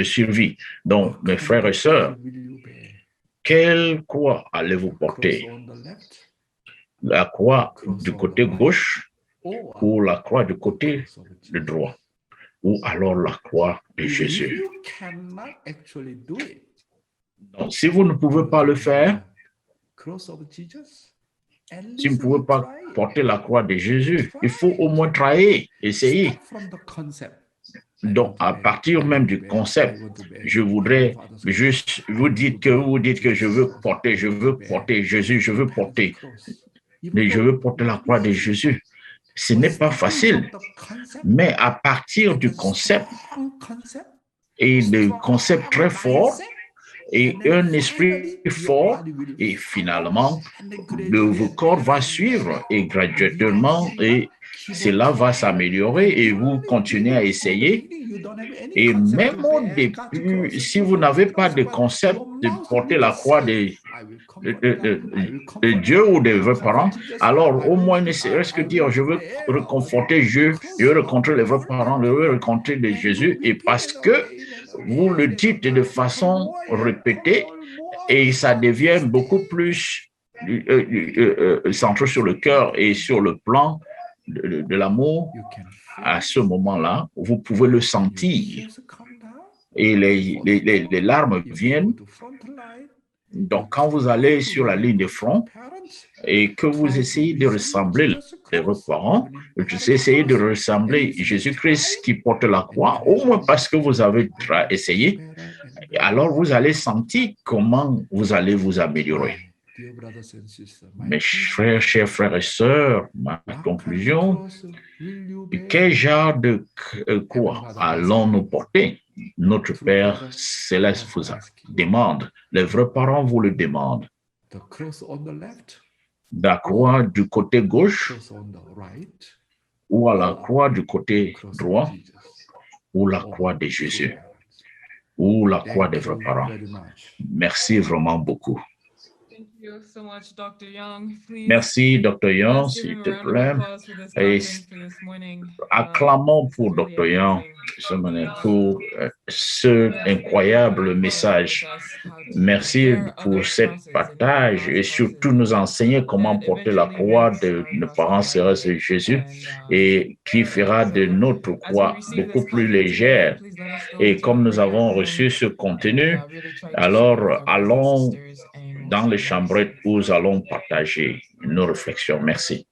survie. Donc, mes frères et sœurs, quelle croix allez-vous porter? La croix du côté gauche ou la croix du côté droit, ou alors la croix de Jésus. Donc, si vous ne pouvez pas le faire, si vous ne pouvez pas porter la croix de Jésus, il faut au moins travailler, essayer. Donc, à partir même du concept, je voudrais juste vous dites que je veux porter Jésus, je veux porter la croix de Jésus. Ce n'est pas facile, mais à partir du concept et de concept très fort et un esprit fort, et finalement, le corps va suivre et graduellement, et cela va s'améliorer et vous continuez à essayer. Et même au début, si vous n'avez pas de concept de porter la croix de Dieu ou des vrais parents, alors au moins ne serait-ce que dire, je veux réconforter Dieu, je veux rencontrer les vrais parents, je veux rencontrer de Jésus, et parce que vous le dites de façon répétée, et ça devient beaucoup plus centré sur le cœur et sur le plan de l'amour, à ce moment-là, vous pouvez le sentir. Et les larmes viennent. Donc, quand vous allez sur la ligne de front et que vous essayez de ressembler les vrais parents, vous essayez de ressembler Jésus-Christ qui porte la croix, au moins parce que vous avez essayé, alors vous allez sentir comment vous allez vous améliorer. Mes chers frères et sœurs, ma conclusion, quel genre de croix allons-nous porter? Notre Père Céleste vous demande, les vrais parents vous le demandent. La croix du côté gauche ou à la croix du côté droit ou la croix de Jésus ou la croix des vrais parents. Merci vraiment beaucoup. Merci, Dr. Young, s'il te plaît. Et acclamons pour Dr. Young pour ce incroyable message. Merci pour cette partage et surtout nous enseigner comment porter la croix de nos parents célestes de Jésus et qui fera de notre croix beaucoup plus légère. Et comme nous avons reçu ce contenu, alors allons dans les chambrettes où nous allons partager nos réflexions. Merci.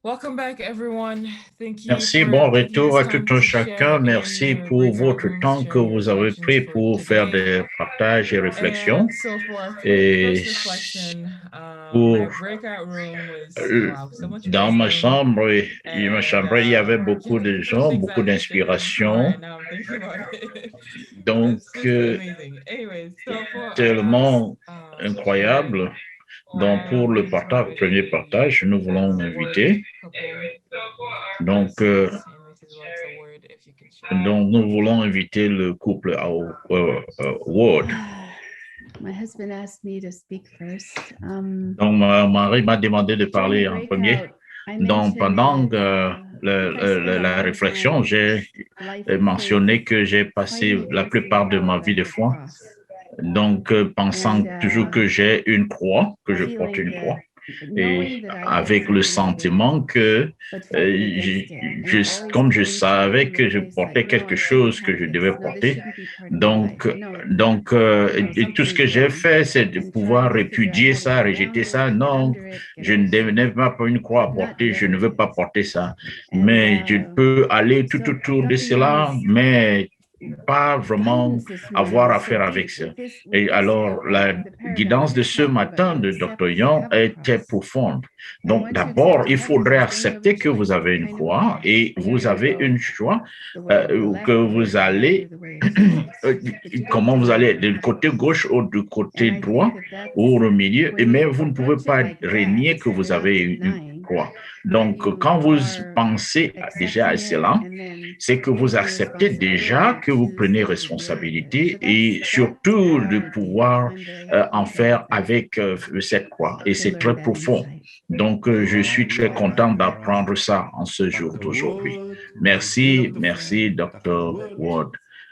Welcome back, everyone. Thank you Merci, for bon taking retour à this tout time un to chacun. share in Merci your pour breakout votre rooms, temps share que your vous avez reflections pris for pour faire today. des partages et réflexions. And so for our Et first reflection, pour my breakout room was wow, so much dans ma wisdom. chambre, il y avait And beaucoup de yeah, gens, things beaucoup I've said in the car, d'inspiration. and now I'm thinking about it. Donc, It's just amazing. Anyways, so for our tellement last incroyable. Donc, pour le partage, premier partage, nous voulons inviter. Donc, nous voulons inviter le couple Ward. My husband asked me to speak first. Donc, mon mari m'a demandé de parler en premier. Donc, pendant la réflexion, j'ai mentionné que j'ai passé la plupart de ma vie de foi, donc pensant toujours que j'ai une croix, que je porte une croix, et avec le sentiment que, comme je savais que je portais quelque chose que je devais porter, donc et tout ce que j'ai fait, c'est de pouvoir répudier ça, rejeter ça. Non, je n'ai pas une croix à porter, je ne veux pas porter ça. Mais je peux aller tout autour de cela, mais pas vraiment avoir affaire avec ça. Et alors, la guidance de ce matin de Dr. Young était profonde. Donc, d'abord, il faudrait accepter que vous avez une croix et vous avez une choix que vous allez, comment vous allez, du côté gauche ou du côté droit ou au milieu, mais vous ne pouvez pas renier que vous avez une croix. Donc, quand vous pensez déjà à cela, c'est que vous acceptez déjà que vous prenez responsabilité et surtout de pouvoir en faire avec cette croix. Et c'est très profond. Donc, je suis très content d'apprendre ça en ce jour d'aujourd'hui. Merci, Dr. Ward.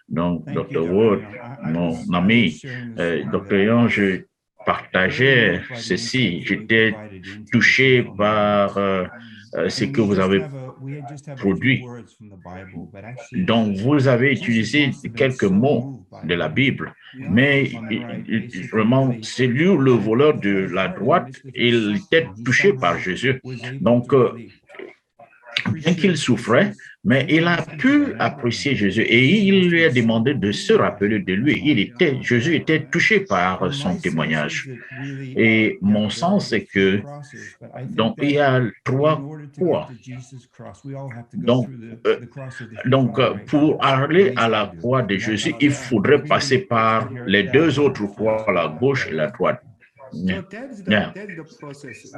Donc, Dr. Ward, mon ami, Dr. Young, je partageais ceci. J'étais touché par ce que vous avez produit. Donc, vous avez utilisé quelques mots de la Bible, mais vraiment, c'est lui le voleur de la droite, il était touché par Jésus. Donc, bien qu'il souffrait, mais il a pu apprécier Jésus et il lui a demandé de se rappeler de lui. Jésus était touché par son témoignage. Et mon sens, c'est que donc, il y a trois croix. Donc, pour aller à la croix de Jésus, il faudrait passer par les deux autres croix, la gauche et la droite. So that's Yeah. the process.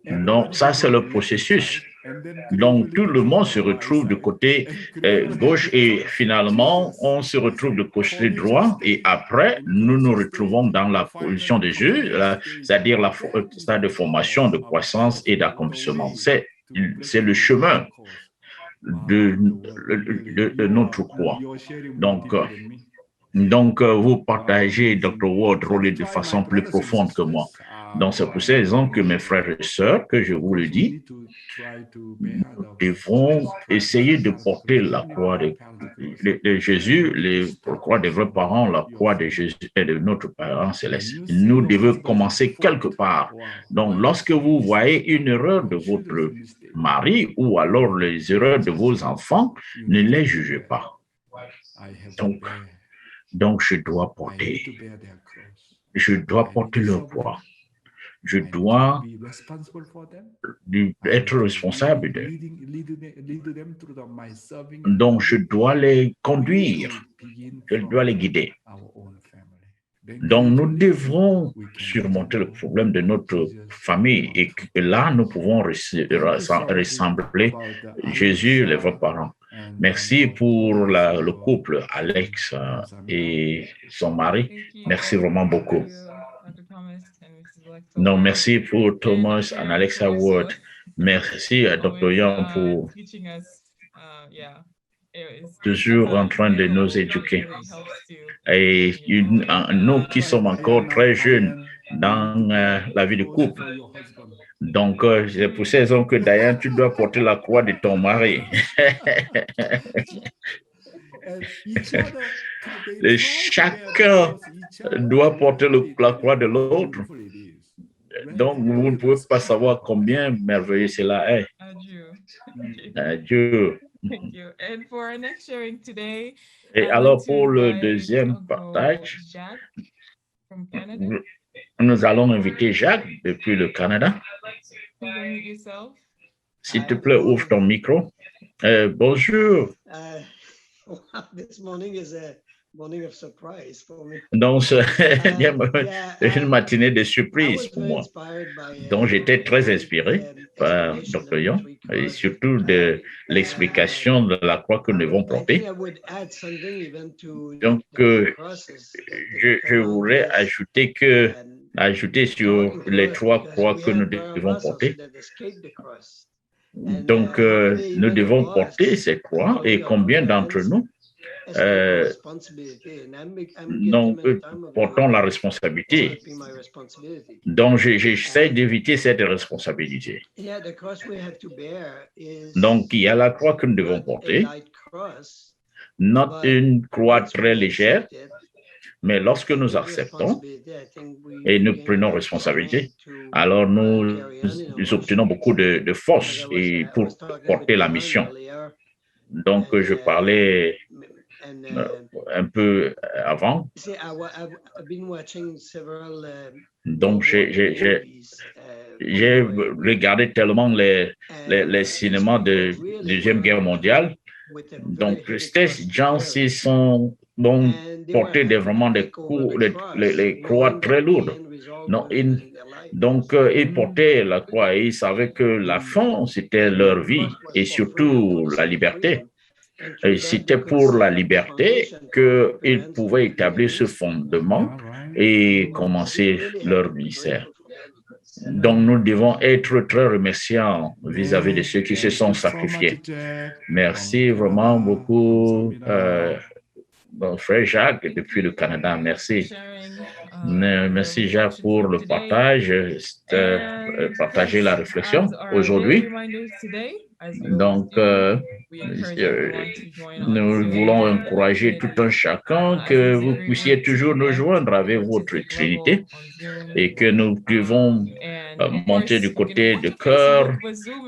Donc, ça, c'est le processus. Donc, tout le monde se retrouve du côté gauche et finalement, on se retrouve du côté droit et après, nous nous retrouvons dans la position de jeu, c'est-à-dire la stade de formation, de croissance et d'accomplissement. C'est le chemin de notre croix. Donc, vous partagez, Dr. Ward, Rolly, de façon plus profonde que moi. Donc, c'est pour ces raisons que mes frères et sœurs, que je vous le dis, nous devrons essayer de porter la croix de Jésus, la croix des vrais parents, la croix de Jésus et de notre Père céleste. Nous devons commencer quelque part. Donc, lorsque vous voyez une erreur de votre mari ou alors les erreurs de vos enfants, ne les jugez pas. Donc, je dois porter leur croix. Je dois être responsable d'eux. Donc, je dois les conduire, je dois les guider. Donc, nous devrons surmonter le problème de notre famille et là, nous pouvons ressembler Jésus, les vrais parents. Merci pour le couple, Alex et son mari. Merci vraiment beaucoup. Non, merci pour Thomas et Alexa Ward. Merci à Dr. Young pour toujours en train de nous éduquer. Et nous qui sommes encore très jeunes dans la vie de couple. Donc, c'est pour ces raisons que Diane, tu dois porter la croix de ton mari. Chacun doit porter la croix de l'autre. Donc, vous ne pouvez pas savoir combien merveilleux cela est. Adieu. Et alors, pour le deuxième partage, nous allons inviter Jacques depuis le Canada. S'il te plaît, ouvre ton micro. Bonjour. Donc, c'est une matinée de surprise pour moi. Donc, j'étais très inspiré par Dr. Young et surtout de l'explication de la croix que nous devons porter. Donc, je voudrais ajouter sur les trois croix que nous devons porter. Donc, nous devons porter ces croix et combien d'entre nous portons la responsabilité. Donc, j'essaie d'éviter cette responsabilité. Donc, il y a la croix que nous devons porter, not une croix très légère, mais lorsque nous acceptons et nous prenons responsabilité, alors nous obtenons beaucoup de force et pour porter la mission. Donc, je parlais un peu avant. Donc, j'ai regardé tellement les cinémas de Deuxième Guerre mondiale. Donc, ces gens-ci sont portés vraiment les croix très lourdes. Non, donc, ils portaient la croix et ils savaient que la fin, c'était leur vie et surtout la liberté. C'était pour la liberté qu'ils pouvaient établir ce fondement et commencer leur ministère. Donc, nous devons être très remerciants vis-à-vis de ceux qui se sont sacrifiés. Merci vraiment beaucoup, mon frère Jacques, depuis le Canada. Merci. Merci, Jacques, pour le partage, partager la réflexion aujourd'hui. Donc, nous voulons encourager tout un chacun que vous puissiez toujours nous joindre avec votre Trinité et que nous devons monter du côté de cœur.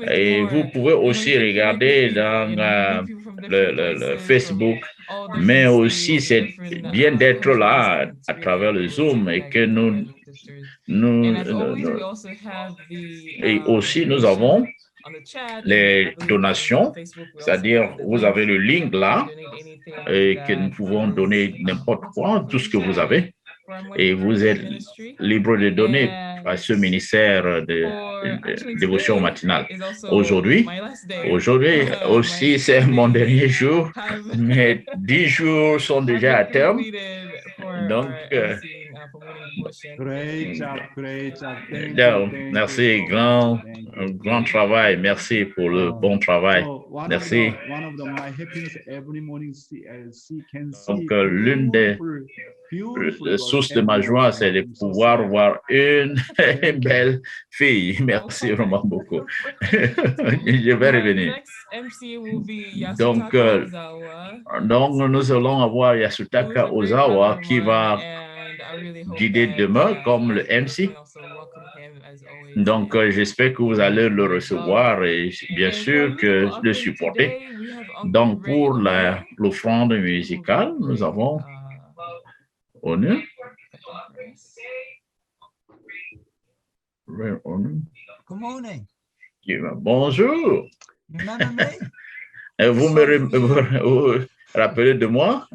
Et vous pouvez aussi regarder dans le Facebook, mais aussi c'est bien d'être là à travers le Zoom et que et aussi nous avons les donations, c'est-à-dire vous avez le link là et que nous pouvons donner n'importe quoi, tout ce que vous avez. et vous êtes libre de donner à ce ministère de dévotion matinale. Aujourd'hui aussi, c'est mon dernier jour. Mes 10 jours sont déjà à terme. Donc, Great job. merci, grand travail. Merci pour le bon travail. Merci. Donc, l'une des sources de ma joie, c'est de pouvoir voir une belle fille. Merci vraiment beaucoup. Je vais revenir. Donc, nous allons avoir Yasutaka Ozawa qui va guider demain comme le MC. Donc, j'espère que vous allez le recevoir et bien sûr que le supporter. Donc, pour l'offrande musicale, nous avons honneur. Good morning. Bonjour. You remember me? Vous me rappelez de moi?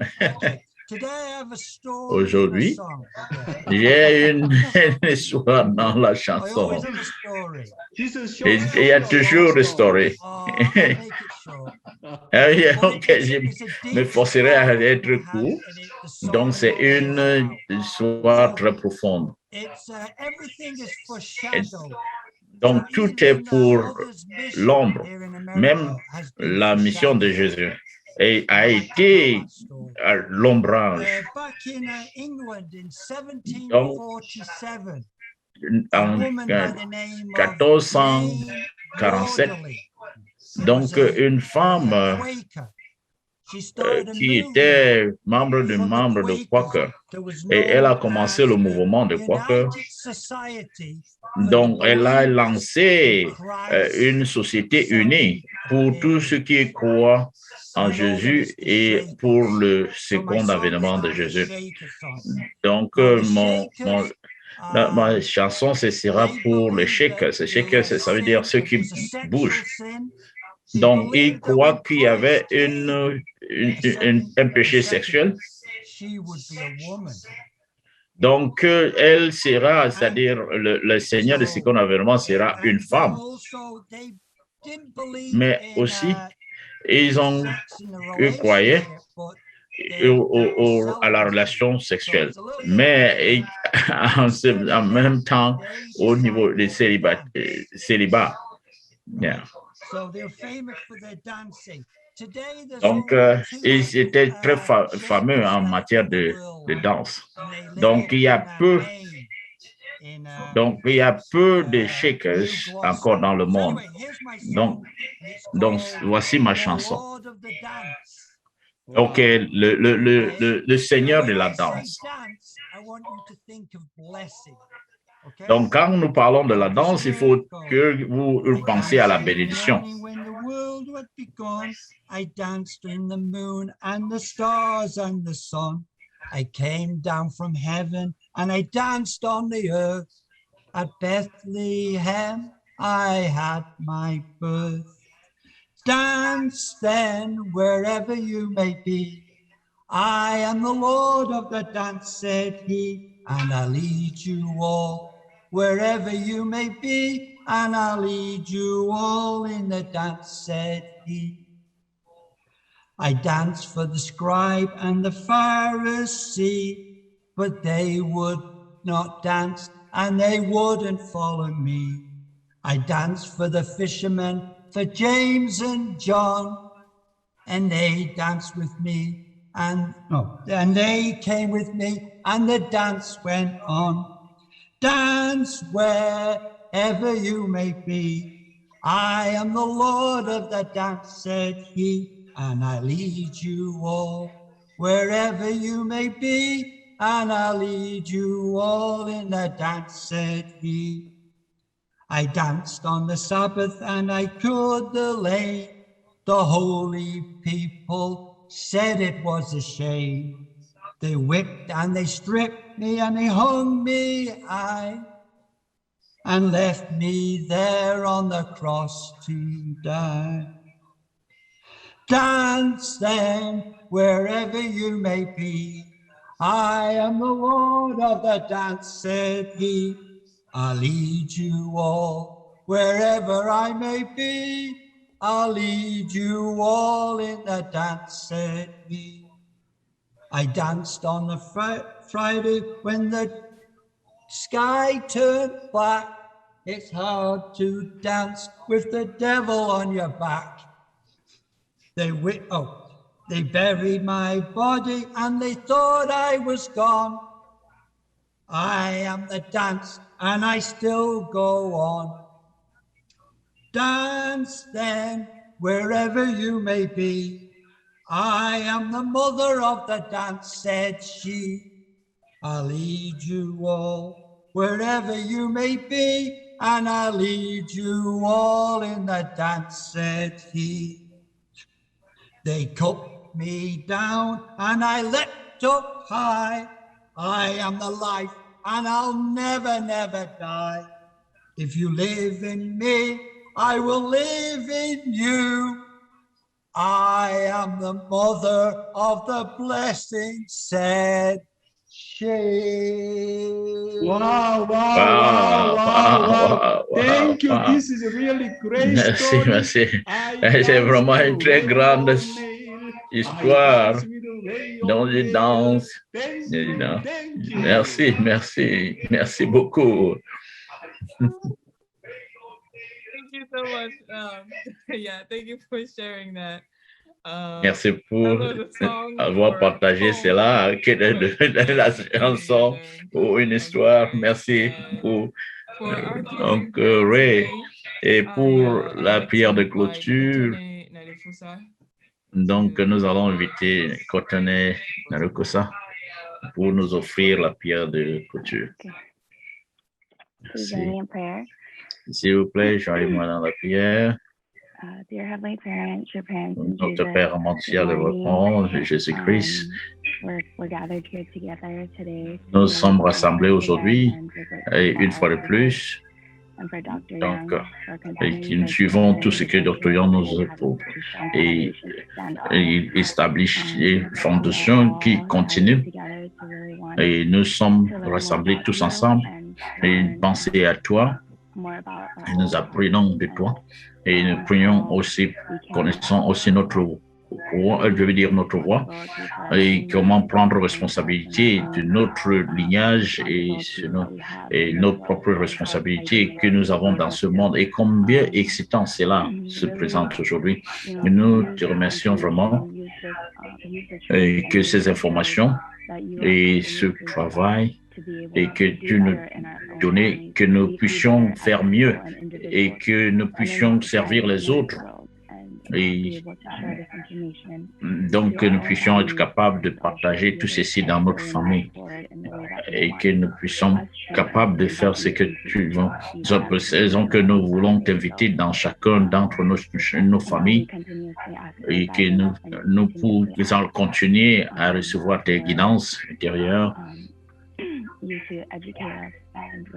Today I have a story. Aujourd'hui, and a song. j'ai une histoire dans la I chanson. always have a story. Et il y a toujours une story. Oh, I'll make it short. Ok, je me forcerai à être court. Donc, c'est une histoire très profonde. Everything is foreshadowed. Donc, tout est pour l'ombre. Même la mission de Jésus a été à l'ombrage. Back in England in Donc, 1747, en a woman by the name of 1447, donc une femme Quaker. She started a qui movement était membre de Quaker, et elle a commencé le mouvement de Quaker. United Society Donc, elle a lancé une société unie pour tous ceux qui croient en Jésus et pour le second avènement de Jésus. Donc, ma chanson, ce sera pour les shakers. Les shakers, ça veut dire ceux qui bougent. Donc, ils croient qu'il y avait un péché sexuel. Donc, elle sera, c'est-à-dire le Seigneur de second avènement sera une femme. Mais aussi, ils croyaient à la relation sexuelle. Mais en même temps, au niveau des célibat. Yeah. Donc, ils étaient très fameux en matière de danse. Donc, il y a peu de shakers encore dans le monde. Donc voici ma chanson. OK, le Seigneur de la danse. Donc, quand nous parlons de la danse, il faut que vous pensiez à la bénédiction. I danced in the moon and the stars and the sun. I came down from heaven and I danced on the earth. At Bethlehem, I had my birth. Dance then wherever you may be. I am the Lord of the dance, said he, and I'll lead you all wherever you may be, and I'll lead you all in the dance, said he. I danced for the scribe and the Pharisee, but they would not dance and they wouldn't follow me. I danced for the fishermen, for James and John, and they danced with me, and they came with me, and the dance went on. Dance wherever you may be. I am the Lord of the dance, said he, and I lead you all wherever you may be, and I'll lead you all in the dance, said he. I danced on the Sabbath and I cured the lame. The holy people said it was a shame. They whipped and they stripped me and they hung me high and left me there on the cross to die. Dance then wherever you may be. I am the Lord of the dance, said he. I'll lead you all wherever I may be. I'll lead you all in the dance, said he. I danced on the Friday when the sky turned black. It's hard to dance with the devil on your back. They buried my body and they thought I was gone. I am the dance and I still go on. Dance then, wherever you may be. I am the mother of the dance, said she. I'll lead you all wherever you may be, and I'll lead you all in the dance, said he. They cut me down and I leapt up high. I am the life and I'll never, never die. If you live in me, I will live in you. I am the mother of the blessing, said she. Wow, wow, Wow, wow, wow, wow. wow, Thank you. wow. This is a really great Merci, story. merci. I C'est dance vraiment with une très the grande rail. I histoire dance with the rail dans les danses. Thank You you, know. thank you. Merci, merci, merci beaucoup. Thank you so much. Yeah, thank you for sharing that. Merci pour although the song avoir or partagé poem cela, que de la chanson ou une histoire. Merci pour for our closing donc prayer Ray. today, Et pour I'd la like prière to de invite clôture, Kotone Nalifusa. donc nous allons inviter Kotane Narukosa pour nous offrir la prière de clôture. Please join me in prayer. S'il vous plaît, joignez-moi dans la prière. Dear Heavenly Parents, your parents, in Notre Jesus, Père en ciel de votre nom, Jésus-Christ, we're gathered here together today. nous sommes rassemblés aujourd'hui et une fois de plus. Donc, nous suivons tout ce que Dr. Young nous approuve et il établit des fondations qui continuent. Et nous sommes rassemblés tous ensemble et penser à toi. Et nous apprenons de toi et nous prions aussi, connaissons aussi notre voix, notre voix et comment prendre responsabilité de notre lignage et nos propres responsabilités que nous avons dans ce monde et combien excitant cela se présente aujourd'hui. Nous te remercions vraiment et que ces informations et ce travail et que tu nous donnes, que nous puissions faire mieux et que nous puissions servir les autres. Et donc que nous puissions être capables de partager tout ceci dans notre famille et que nous puissions être capables de faire ce que tu veux. Raison que nous voulons t'inviter dans chacun d'entre nos familles et que nous pouvons continuer à recevoir tes guidances intérieures.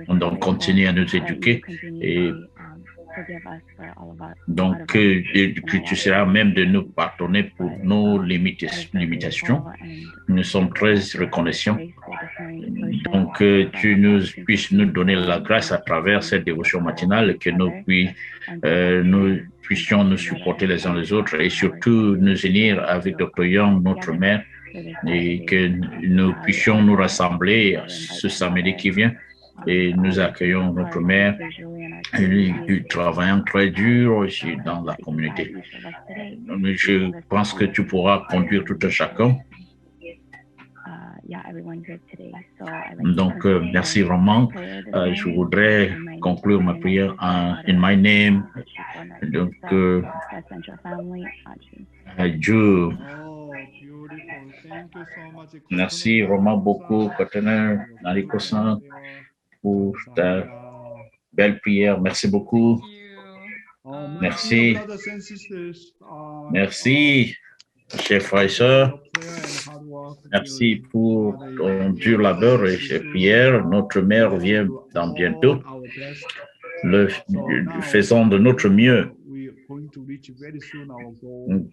Donc, continue à nous éduquer et donc que tu seras même de nous pardonner pour nos limitations. Nous sommes très reconnaissants. Donc, que tu puisses nous donner la grâce à travers cette dévotion matinale, que nous puissions nous supporter les uns les autres et surtout nous unir avec Dr. Young, notre mère, et que nous puissions nous rassembler ce samedi qui vient et nous accueillons notre mère et nous travaillons très dur aussi dans la communauté. Je pense que tu pourras conduire tout un chacun. Donc, merci vraiment. Je voudrais conclure ma prière in my name. Donc, Dieu. Merci vraiment beaucoup, Kotane Nalikosa, pour ta belle prière. Merci beaucoup. Merci. Merci, chers frères et sœurs. Merci pour ton dur labeur et tes prières. Notre mère vient dans bientôt. Faisons de notre mieux.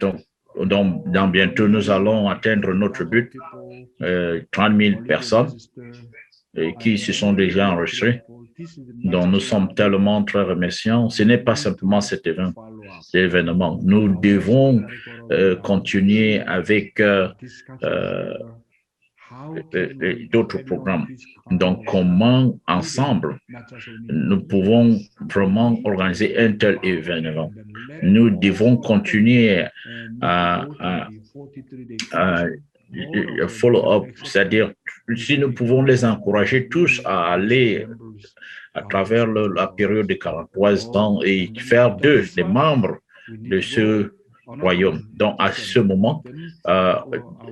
Donc, Donc, dans bientôt, nous allons atteindre notre but, 30 000 personnes qui se sont déjà enregistrées. Donc, nous sommes tellement très remerciants. Ce n'est pas simplement cet événement. Nous devons continuer avec d'autres programmes. Donc, comment ensemble nous pouvons vraiment organiser un tel événement? Nous devons continuer à follow-up, c'est-à-dire si nous pouvons les encourager tous à aller à travers la période de 43 ans et faire d'eux des membres de ce royaume. Donc, à ce moment,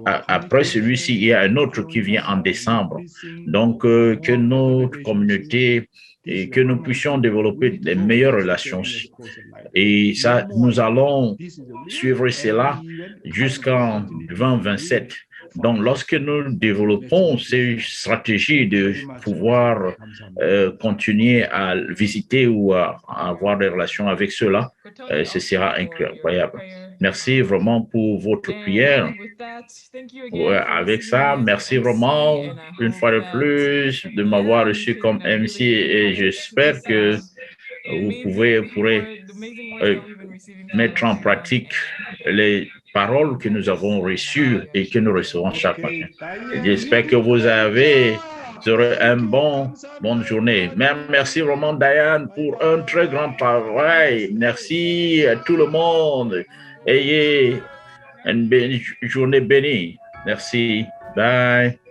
après celui-ci, il y a un autre qui vient en décembre. Donc, que notre communauté et que nous puissions développer les meilleures relations. Et ça, nous allons suivre cela jusqu'en 2027. Donc, lorsque nous développons ces stratégies de pouvoir continuer à visiter ou à avoir des relations avec ceux-là, ce sera incroyable. Merci vraiment pour votre prière. Avec ça, merci vraiment une fois de plus de m'avoir reçu comme MC et j'espère que vous pourrez mettre en pratique les paroles que nous avons reçues et que nous recevons chaque matin. J'espère que vous aurez une bonne journée. Merci vraiment, Diane, pour un très grand travail. Merci à tout le monde. Ayez une journée bénie. Merci. Bye.